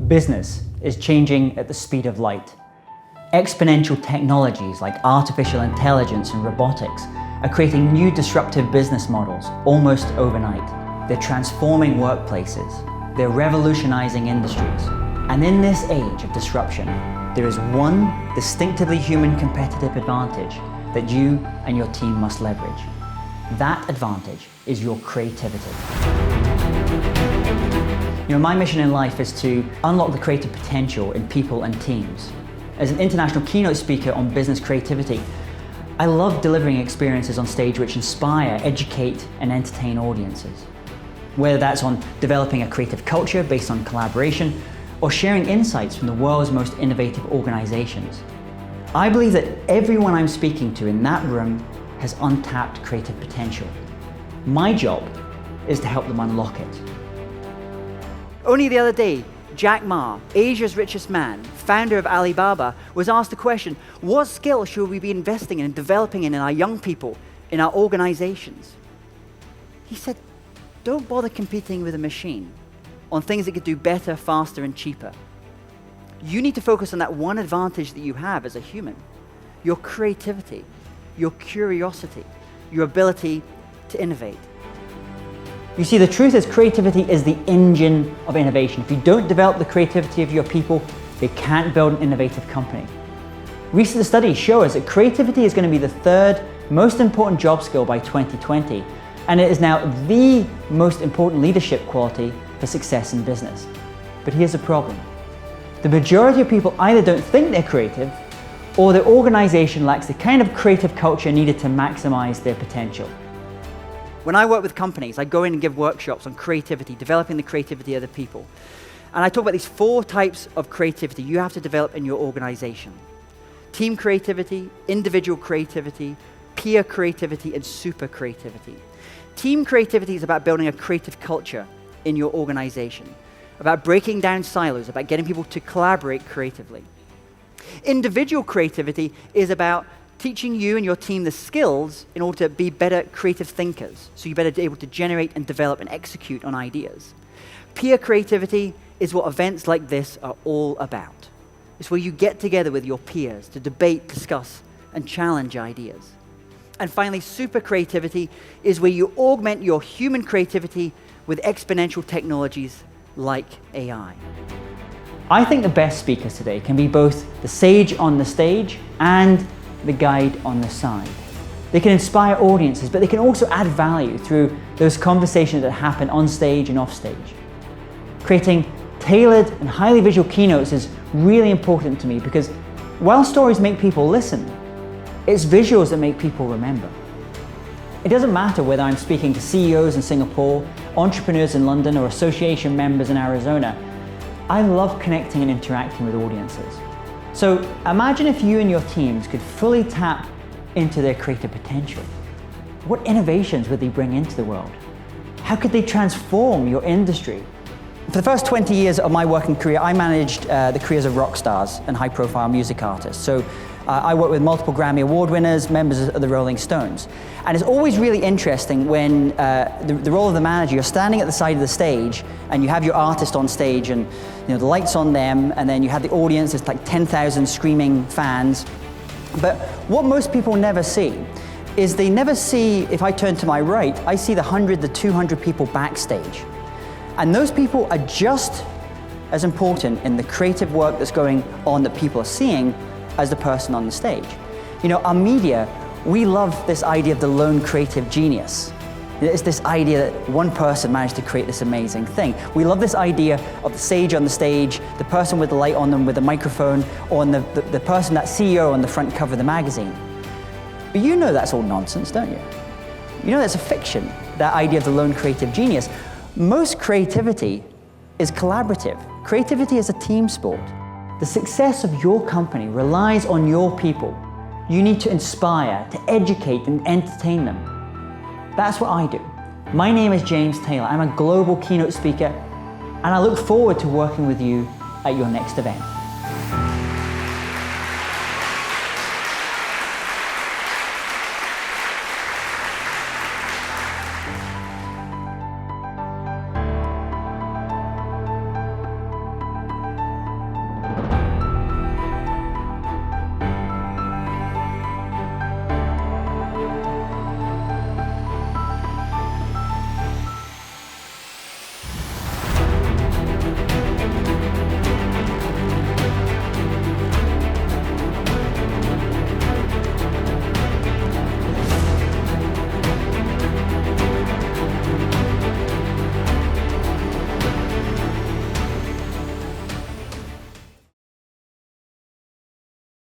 Business is changing at the speed of light. Exponential technologies like artificial intelligence and robotics are creating new disruptive business models almost overnight. They're transforming workplaces. They're revolutionizing industries. And in this age of disruption, there is one distinctively human competitive advantage that you and your team must leverage. That advantage is your creativity. My mission in life is to unlock the creative potential in people and teams. As an international keynote speaker on business creativity, I love delivering experiences on stage which inspire, educate, and entertain audiences. Whether that's on developing a creative culture based on collaboration, or sharing insights from the world's most innovative organizations. I believe that everyone I'm speaking to in that room has untapped creative potential. My job is to help them unlock it. Only the other day, Jack Ma, Asia's richest man, founder of Alibaba, was asked the question, what skills should we be investing in and developing in our young people, in our organizations? He said, don't bother competing with a machine on things that could do better, faster, and cheaper. You need to focus on that one advantage that you have as a human, your creativity, your curiosity, your ability to innovate. You see, the truth is creativity is the engine of innovation. If you don't develop the creativity of your people, they can't build an innovative company. Recent studies show us that creativity is going to be the third most important job skill by 2020, and it is now the most important leadership quality for success in business. But here's the problem. The majority of people either don't think they're creative, or their organization lacks the kind of creative culture needed to maximize their potential. When I work with companies, I go in and give workshops on creativity, developing the creativity of the people. And I talk about these 4 types of creativity you have to develop in your organization. Team creativity, individual creativity, peer creativity, and super creativity. Team creativity is about building a creative culture in your organization, about breaking down silos, about getting people to collaborate creatively. Individual creativity is about teaching you and your team the skills in order to be better creative thinkers. So you better be able to generate and develop and execute on ideas. Peer creativity is what events like this are all about. It's where you get together with your peers to debate, discuss, and challenge ideas. And finally, super creativity is where you augment your human creativity with exponential technologies like AI. I think the best speakers today can be both the sage on the stage and the guide on the side. They can inspire audiences, but they can also add value through those conversations that happen on stage and off stage. Creating tailored and highly visual keynotes is really important to me because while stories make people listen, it's visuals that make people remember. It doesn't matter whether I'm speaking to CEOs in Singapore, entrepreneurs in London, or association members in Arizona. I love connecting and interacting with audiences. So imagine if you and your teams could fully tap into their creative potential. What innovations would they bring into the world? How could they transform your industry? For the first 20 years of my working career, I managed the careers of rock stars and high-profile music artists. So I worked with multiple Grammy Award winners, members of the Rolling Stones. And it's always really interesting when the role of the manager, you're standing at the side of the stage and you have your artist on stage and the light's on them, and then you have the audience, it's like 10,000 screaming fans. But what most people never see is they never see, if I turn to my right, I see the 100, the 200 people backstage. And those people are just as important in the creative work that's going on that people are seeing as the person on the stage. Our media, we love this idea of the lone creative genius. It's this idea that one person managed to create this amazing thing. We love this idea of the sage on the stage, the person with the light on them with the microphone, or the person, that CEO on the front cover of the magazine. But you know that's all nonsense, don't you? You know that's a fiction, that idea of the lone creative genius. Most creativity is collaborative. Creativity is a team sport. The success of your company relies on your people. You need to inspire, to educate, and entertain them. That's what I do. My name is James Taylor. I'm a global keynote speaker, and I look forward to working with you at your next event.